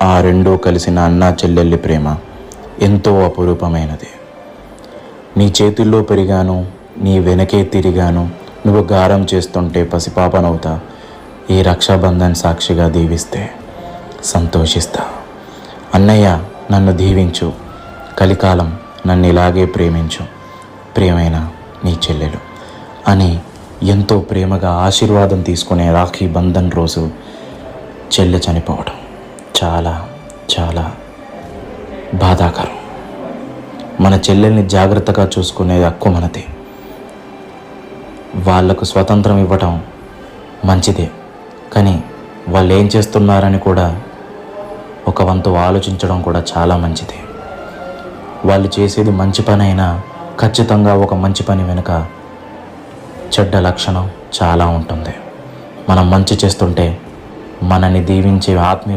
ఆ రెండూ కలిసిన అన్నా చెల్లెళ్ళి ప్రేమ ఎంతో అపురూపమైనది. నీ చేతుల్లో పెరిగాను, నీ వెనకే తిరిగాను, నువ్వు గారం చేస్తుంటే పసిపాపనవుతా, ఈ రక్షాబంధన్ సాక్షిగా దీవిస్తే సంతోషిస్తా. అన్నయ్య నన్ను దీవించు, కలికాలం నన్ను ఇలాగే ప్రేమించు, ప్రియమైన నీ చెల్లెలు అని ఎంతో ప్రేమగా ఆశీర్వాదం తీసుకునే రాఖీ బంధన్ రోజు చెల్లె చనిపోవడం చాలా చాలా బాధాకరం. మన చెల్లెల్ని జాగ్రత్తగా చూసుకునేది హక్కు మనది. వాళ్లకు స్వతంత్రం ఇవ్వటం మంచిదే, కానీ వాళ్ళు ఏం చేస్తున్నారని కూడా ఒక వంతు ఆలోచించడం కూడా చాలా మంచిది. వాళ్ళు చేసేది మంచి పని అయినా ఖచ్చితంగా ఒక మంచి పని వెనుక చెడ్డ లక్షణం చాలా ఉంటుంది. మనం మంచి చేస్తుంటే మనని దీవించే ఆత్మీయులు